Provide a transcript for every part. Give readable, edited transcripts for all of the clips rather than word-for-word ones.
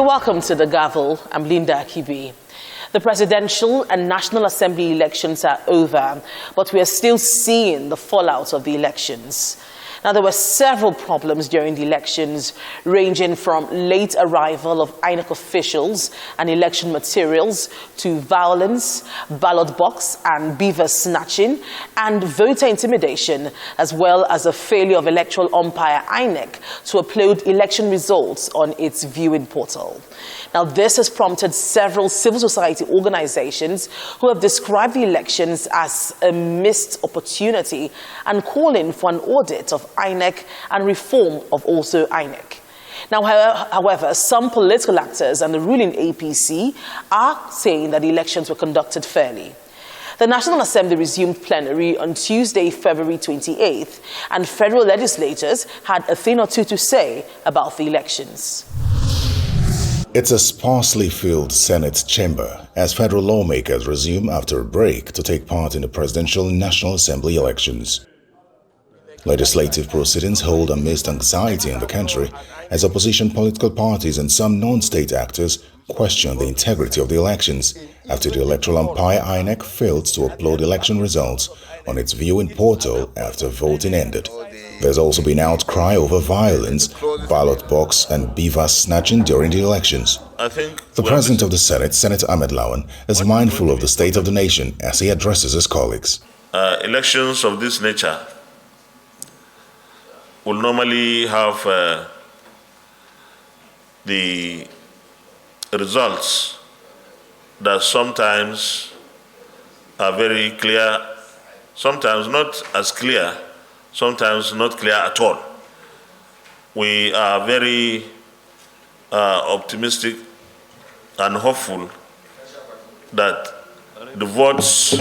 welcome to The Gavel. I'm Linda Akibi. The presidential and National Assembly elections are over, but we are still seeing the fallout of the elections. Now, there were several problems during the elections, ranging from late arrival of INEC officials and election materials to violence, ballot box and beaver snatching, and voter intimidation, as well as a failure of electoral umpire INEC to upload election results on its viewing portal. Now, this has prompted several civil society organizations who have described the elections as a missed opportunity and calling for an audit of INEC and reform of also INEC. Now, however, some political actors and the ruling APC are saying that the elections were conducted fairly. The National Assembly resumed plenary on Tuesday, February 28th, and federal legislators had a thing or two to say about the elections. It's a sparsely filled Senate chamber as federal lawmakers resume after a break to take part in the presidential and National Assembly elections. Legislative proceedings hold amidst anxiety in the country as opposition political parties and some non-state actors question the integrity of the elections after the electoral umpire INEC failed to upload election results on its viewing portal after voting ended. There's also been outcry over violence, ballot box and beaver snatching during the elections. The President of the Senate, Senator Ahmed Lawan, is mindful of the state of the nation as he addresses his colleagues. Elections of this nature will normally have the results that sometimes are very clear, sometimes not as clear, sometimes not clear at all. We are very optimistic and hopeful that the votes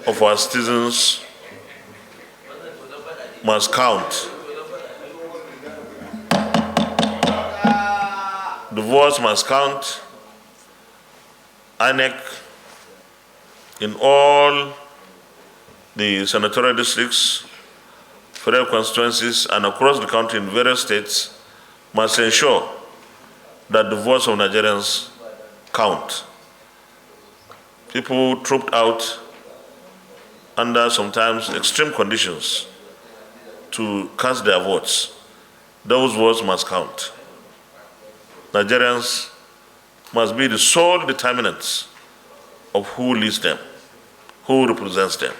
of our citizens must count. The votes must count. INEC in all the senatorial districts, federal constituencies, and across the country in various states must ensure that the votes of Nigerians count. People trooped out under sometimes extreme conditions to cast their votes. Those votes must count. Nigerians must be the sole determinants of who leads them, who represents them.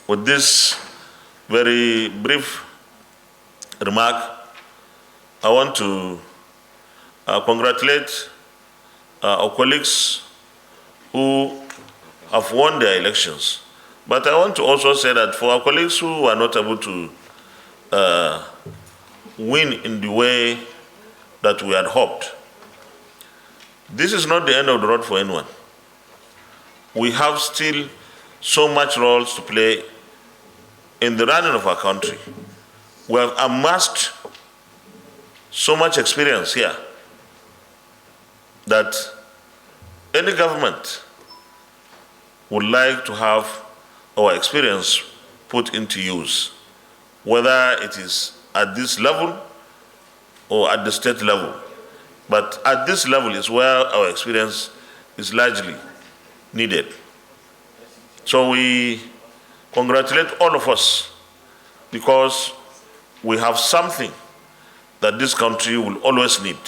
With this very brief remark, I want to congratulate our colleagues who have won their elections. But I want to also say that for our colleagues who are not able to win in the way that we had hoped, this is not the end of the road for anyone. We have still so much roles to play in the running of our country. We have amassed so much experience here that any government would like to have our experience put into use, whether it is at this level or at the state level. But at this level is where our experience is largely needed. So we congratulate all of us because we have something that this country will always need.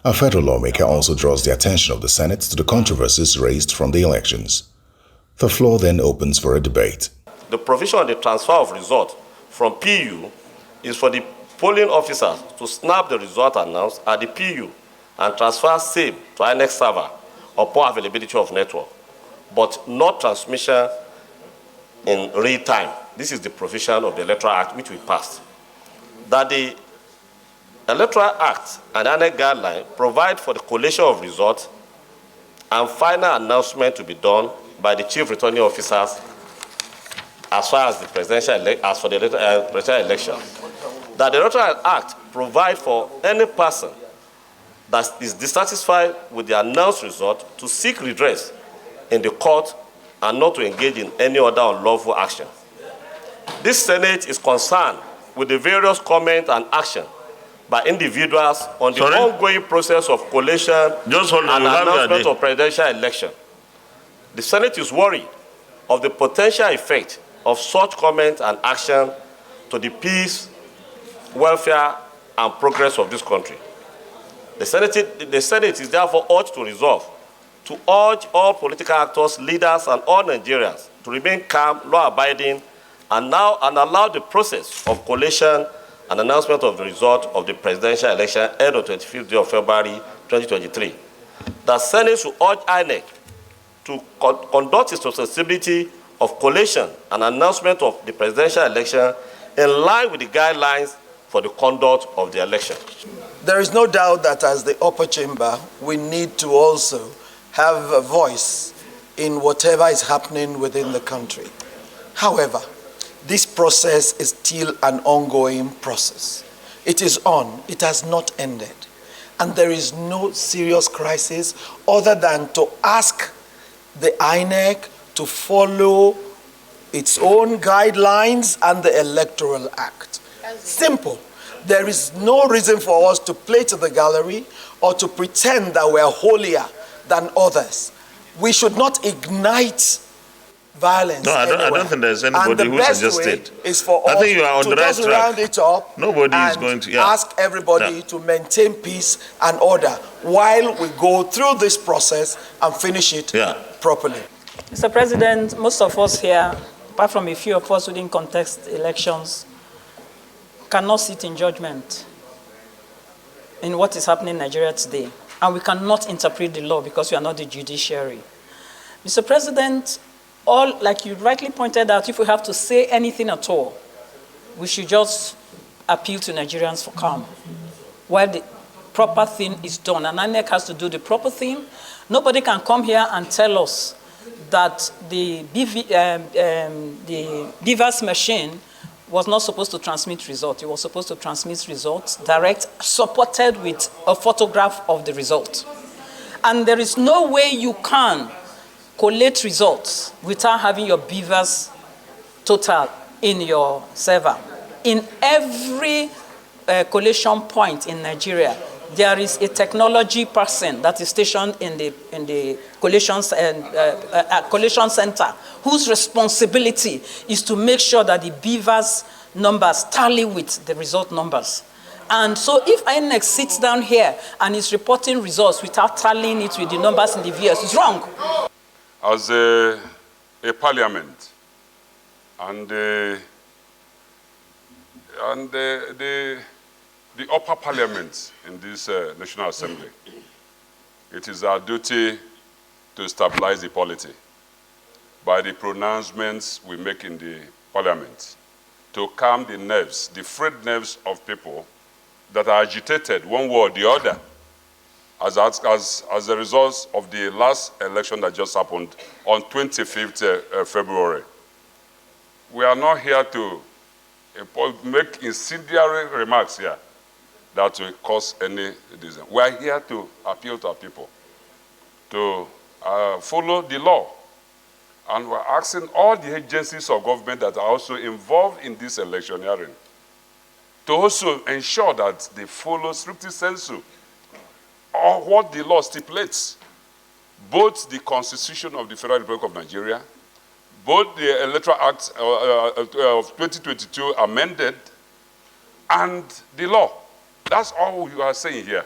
A federal lawmaker also draws the attention of the Senate to the controversies raised from the elections. The floor then opens for a debate. The provision on the transfer of result from PU is for the polling officers to snap the result announced at the PU and transfer same to INEC server upon availability of network, but not transmission in real time. This is the provision of the Electoral Act which we passed. That the Electoral Act and INEC guideline provide for the collation of results and final announcement to be done by the chief returning officers as far as the presidential election. That the Electoral Act provides for any person that is dissatisfied with the announced result to seek redress in the court and not to engage in any other unlawful action. This Senate is concerned with the various comments and actions by individuals on the Sorry? ongoing process of collation Just hold on, and you have your announcement day. of presidential election. The Senate is worried of the potential effect of such comment and action to the peace, welfare, and progress of this country. The Senate is therefore urged to resolve to urge all political actors, leaders, and all Nigerians to remain calm, law-abiding, and allow the process of collation and announcement of the result of the presidential election held on 25th day of February 2023. The Senate should urge INEC to conduct its responsibility of collation and announcement of the presidential election in line with the guidelines for the conduct of the election. There is no doubt that as the upper chamber, we need to also have a voice in whatever is happening within the country. However, this process is still an ongoing process. It is on, it has not ended. And there is no serious crisis other than to ask the INEC to follow its own guidelines and the Electoral Act. Simple. There is no reason for us to play to the gallery or to pretend that we're holier than others. We should not ignite violence. No, I don't think there's anybody who suggested. Is for I us think you are on to the right just track. round it up. Nobody is and going to ask everybody to maintain peace and order while we go through this process and finish it properly. Mr. President, most of us here, apart from a few of us who didn't contest elections, cannot sit in judgment in what is happening in Nigeria today. And we cannot interpret the law because we are not the judiciary. Mr. President, like you rightly pointed out, if we have to say anything at all, we should just appeal to Nigerians for calm while the proper thing is done. And INEC has to do the proper thing. Nobody can come here and tell us that the BVAS machine was not supposed to transmit results. It was supposed to transmit results direct, supported with a photograph of the result. And there is no way you can collate results without having your BVAS total in your server. In every collation point in Nigeria, there is a technology person that is stationed in the collation center whose responsibility is to make sure that the BVAS numbers tally with the result numbers. And so if INEC sits down here and is reporting results without tallying it with the numbers in the VS, it's wrong. As a parliament and the upper parliament in this National Assembly, it is our duty to stabilize the polity by the pronouncements we make in the parliament, to calm the nerves, the frayed nerves of people that are agitated one way or the other as a result of the last election that just happened on 25th February. We are not here to make incendiary remarks here that will cause any disease. We are here to appeal to our people to follow the law. And we're asking all the agencies of government that are also involved in this electioneering to also ensure that they follow strictly sensu or what the law stipulates, both the Constitution of the Federal Republic of Nigeria, both the Electoral Act of 2022 amended, and the law. That's all we are saying here,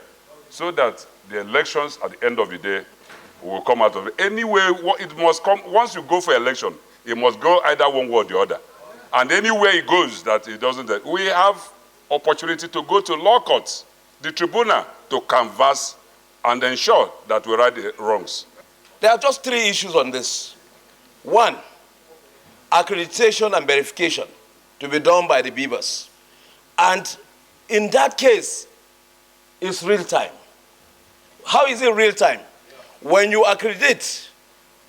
so that the elections at the end of the day will come out of it. Anyway, it must come, once you go for election, it must go either one way or the other. And anywhere it goes that it doesn't, we have opportunity to go to law courts, the tribunal, to canvass and ensure that we right the wrongs. There are just three issues on this. One, accreditation and verification to be done by the BVAS. And in that case, it's real time. How is it real time? When you accredit,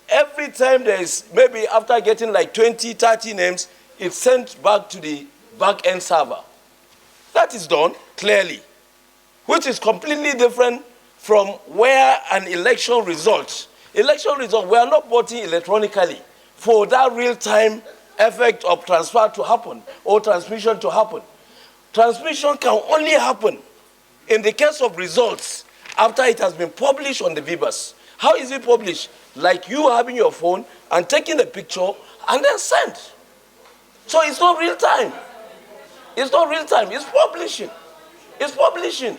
every time there is, maybe after getting like 20, 30 names, it's sent back to the back-end server. That is done clearly, which is completely different from where an election result, we are not voting electronically for that real-time effect of transfer to happen or transmission to happen. Transmission can only happen In the case of results, after it has been published on the Vibers, how is it published? Like you having your phone and taking a picture and then send. So it's not real time. It's not real time. It's publishing. It's publishing.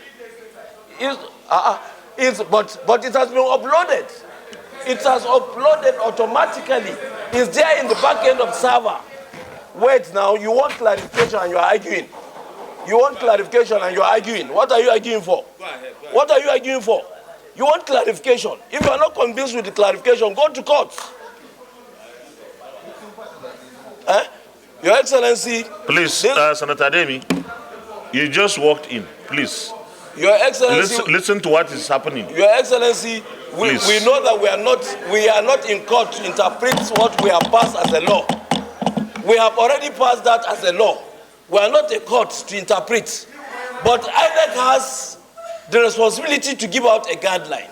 But it has been uploaded. It has uploaded automatically. It's there in the back end of server. Wait now, you want clarification and you are arguing. You want clarification and you are arguing. What are you arguing for? Go ahead. What are you arguing for? You want clarification. If you are not convinced with the clarification, go to court. Your Excellency. Please, Senator Ademi, you just walked in. Please. Your Excellency. Listen to what is happening. Your Excellency, we know that we are not in court to interpret what we have passed as a law. We have already passed that as a law. We are not a court to interpret. But INEC has the responsibility to give out a guideline.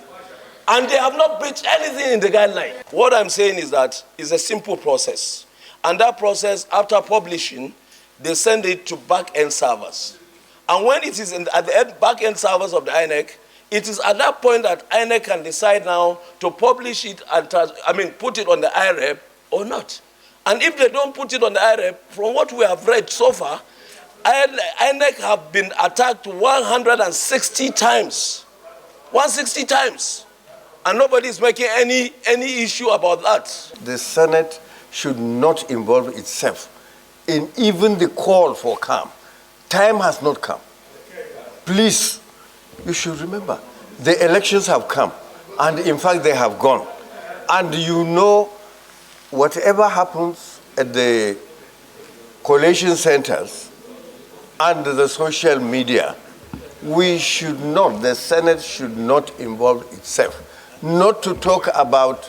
And they have not breached anything in the guideline. What I'm saying is that it's a simple process. And that process, after publishing, they send it to back-end servers. And when it is at the back-end servers of the INEC, it is at that point that INEC can decide now to publish it and put it on the IREP or not. And if they don't put it on the IREP, from what we have read so far, INEC have been attacked 160 times. 160 times. And nobody is making any issue about that. The Senate should not involve itself in even the call for calm. Time has not come. Please, you should remember, the elections have come, and in fact they have gone. And you know, whatever happens at the collation centers and the social media, we should not, the Senate should not involve itself. Not to talk about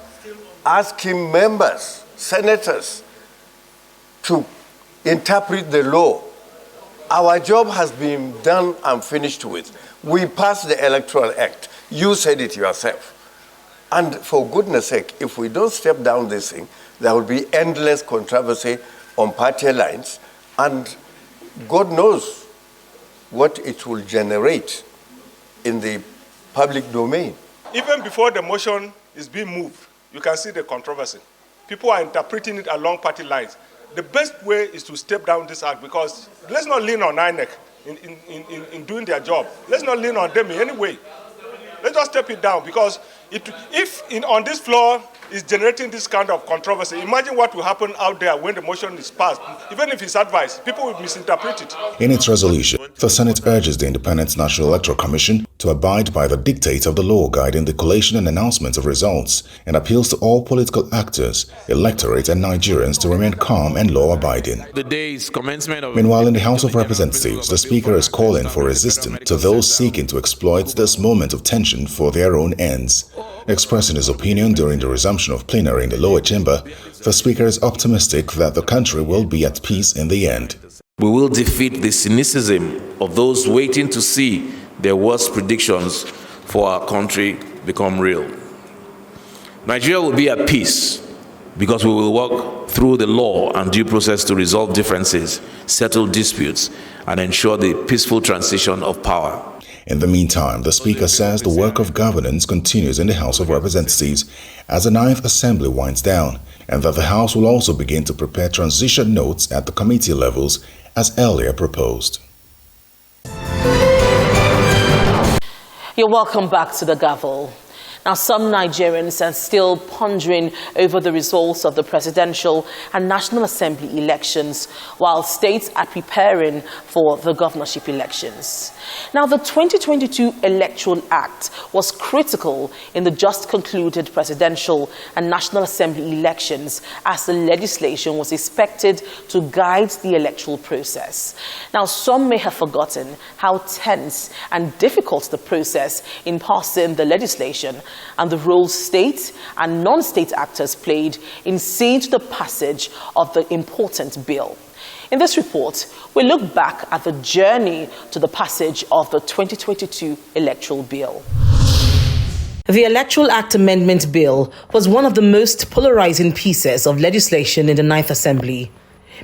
asking members, senators, to interpret the law. Our job has been done and finished with. We passed the Electoral Act. You said it yourself. And for goodness sake, if we don't step down this thing, there will be endless controversy on party lines, and God knows what it will generate in the public domain. Even before the motion is being moved, you can see the controversy. People are interpreting it along party lines. The best way is to step down this act, because let's not lean on INEC in doing their job. Let's not lean on them in any way. Let's just step it down, because on this floor is generating this kind of controversy, imagine what will happen out there when the motion is passed. Even if it's advised, people will misinterpret it. In its resolution, the Senate urges the Independent National Electoral Commission to abide by the dictates of the law guiding the collation and announcement of results, and appeals to all political actors, electorate and Nigerians to remain calm and law-abiding. Meanwhile, in the House of Representatives, the Speaker is calling for resistance to those seeking to exploit this moment of tension for their own ends. Expressing his opinion during the resumption of plenary in the lower chamber, the Speaker is optimistic that the country will be at peace in the end. We will defeat the cynicism of those waiting to see their worst predictions for our country become real. Nigeria will be at peace because we will work through the law and due process to resolve differences, settle disputes, and ensure the peaceful transition of power. In the meantime, the Speaker says the work of governance continues in the House of Representatives as the 9th Assembly winds down, and that the House will also begin to prepare transition notes at the committee levels as earlier proposed. You're welcome back to the gavel. Now, some Nigerians are still pondering over the results of the presidential and National Assembly elections, while states are preparing for the governorship elections. Now, the 2022 Electoral Act was critical in the just concluded presidential and National Assembly elections, as the legislation was expected to guide the electoral process. Now, some may have forgotten how tense and difficult the process in passing the legislation and the role state and non-state actors played in seeing to the passage of the important bill. In this report, we look back at the journey to the passage of the 2022 electoral bill. The Electoral Act Amendment Bill was one of the most polarizing pieces of legislation in the 9th Assembly.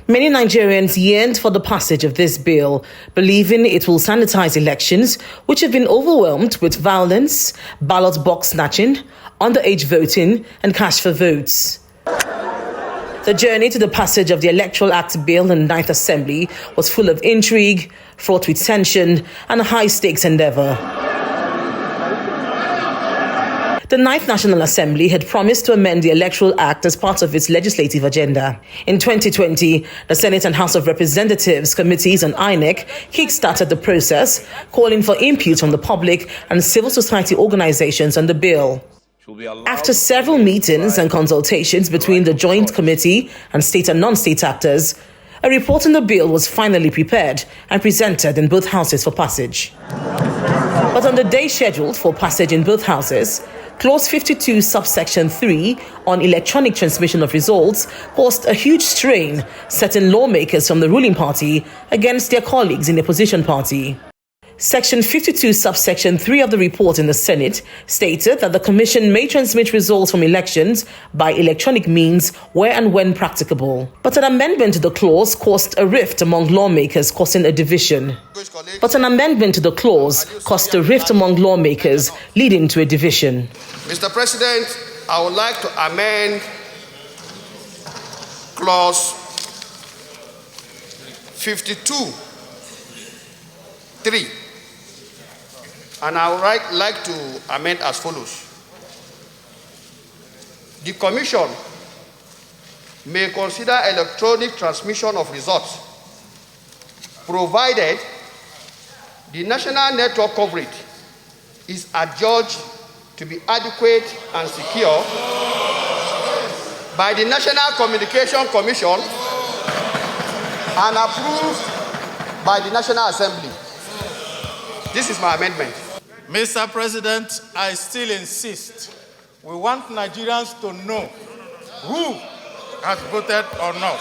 Many Nigerians yearned for the passage of this bill, believing it will sanitize elections, which have been overwhelmed with violence, ballot box snatching, underage voting, and cash for votes. The journey to the passage of the Electoral Act Bill in the 9th Assembly was full of intrigue, fraught with tension, and a high-stakes endeavour. The 9th National Assembly had promised to amend the Electoral Act as part of its legislative agenda. In 2020, the Senate and House of Representatives committees on INEC kick-started the process, calling for input from the public and civil society organizations on the bill. After several meetings and consultations between the Joint Committee and state and non-state actors, a report on the bill was finally prepared and presented in both houses for passage. But on the day scheduled for passage in both houses, Clause 52, subsection 3 on electronic transmission of results caused a huge strain, setting lawmakers from the ruling party against their colleagues in the opposition party. Section 52, subsection 3 of the report in the Senate stated that the Commission may transmit results from elections by electronic means where and when practicable. But an amendment to the clause caused a rift among lawmakers, causing a division. Leading to a division. Mr. President, I would like to amend Clause 52(3). And I would like to amend as follows. The Commission may consider electronic transmission of results, provided the national network coverage is adjudged to be adequate and secure by the National Communication Commission and approved by the National Assembly. This is my amendment. Mr. President, I still insist. We want Nigerians to know who has voted or not.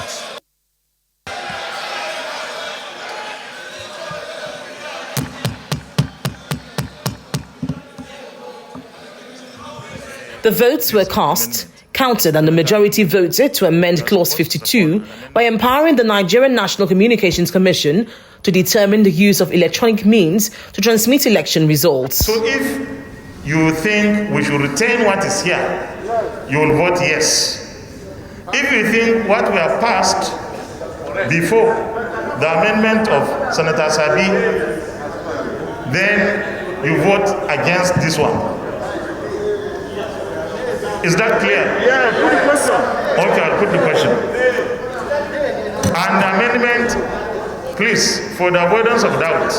The votes were cast, counted, and the majority voted to amend Clause 52 by empowering the Nigerian National Communications Commission to determine the use of electronic means to transmit election results. So if you think we should retain what is here, you will vote yes. If you think what we have passed before the amendment of Senator Sabi, then you vote against this one. Is that clear? Yeah, put the question. Okay, I'll put the question. And the amendment, please, for the avoidance of doubt.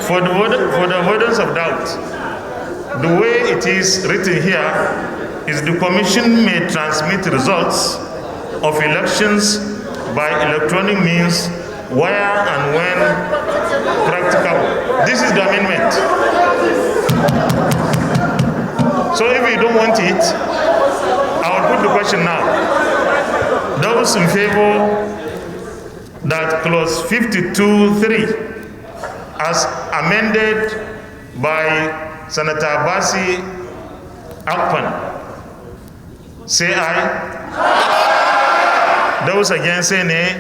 For the avoidance of doubt, the way it is written here is the Commission may transmit results of elections by electronic means where and when practicable. This is the amendment. So if you don't want it, I will put the question now. Those in favor that Clause 52(3) as amended by Senator Basi Akpan, say aye. Those against say nay.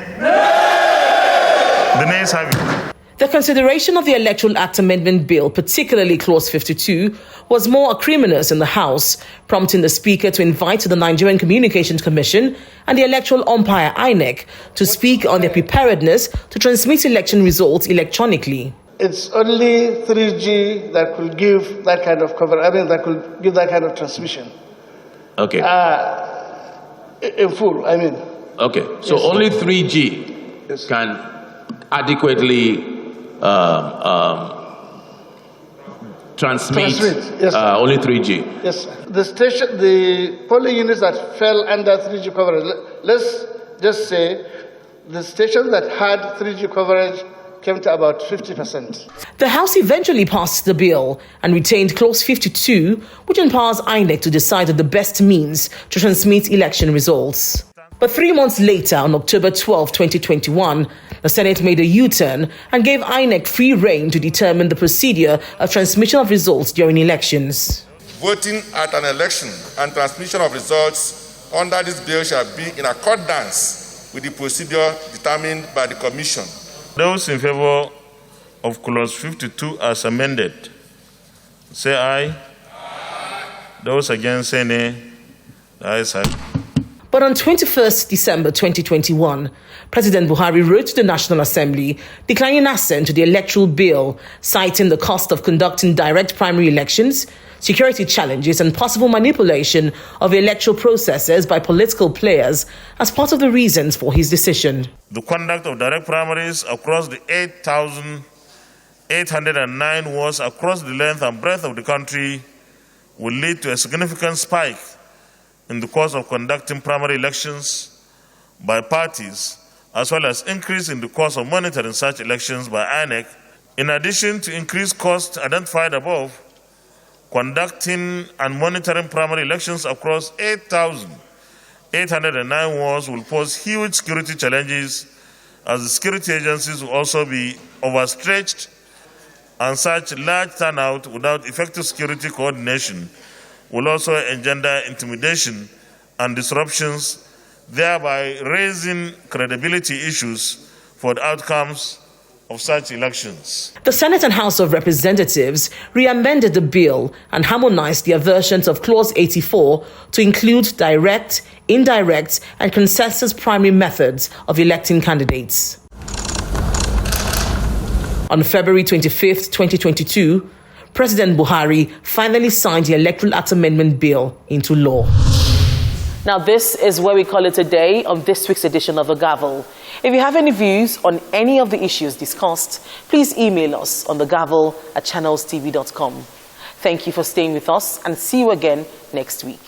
The nays have it. The consideration of the Electoral Act Amendment Bill, particularly Clause 52, was more acrimonious in the House, prompting the Speaker to invite the Nigerian Communications Commission and the electoral umpire INEC to speak on their preparedness to transmit election results electronically. It's only 3G that could give that kind of cover. that could give that kind of transmission. Okay. In full, Okay, so yes, only 3G yes, can adequately transmit. Yes, only 3G. Yes, the polling units that fell under 3G coverage. Let's just say the stations that had 3G coverage came to about 50%. The House eventually passed the bill and retained Clause 52, which empowers INEC to decide on the best means to transmit election results. But 3 months later, on October 12, 2021, the Senate made a U-turn and gave INEC free rein to determine the procedure of transmission of results during elections. Voting at an election and transmission of results under this bill shall be in accordance with the procedure determined by the Commission. Those in favor of Clause 52 as amended, say aye. Aye. Those against, say nay. The ayes have it. But on 21st December 2021, President Buhari wrote to the National Assembly declining assent to the electoral bill, citing the cost of conducting direct primary elections, security challenges, and possible manipulation of electoral processes by political players as part of the reasons for his decision. The conduct of direct primaries across the 8,809 wards across the length and breadth of the country will lead to a significant spike in the cost of conducting primary elections by parties, as well as increase in the cost of monitoring such elections by INEC. In addition to increased costs identified above, conducting and monitoring primary elections across 8,809 wards will pose huge security challenges, as the security agencies will also be overstretched, and such large turnout without effective security coordination will also engender intimidation and disruptions, thereby raising credibility issues for the outcomes of such elections. The Senate and House of Representatives re-amended the bill and harmonized their versions of Clause 84 to include direct, indirect, and consensus primary methods of electing candidates. On February 25th, 2022, President Buhari finally signed the Electoral Act Amendment Bill into law. Now, this is where we call it a day on this week's edition of The Gavel. If you have any views on any of the issues discussed, please email us on thegavel@channelstv.com. Thank you for staying with us, and see you again next week.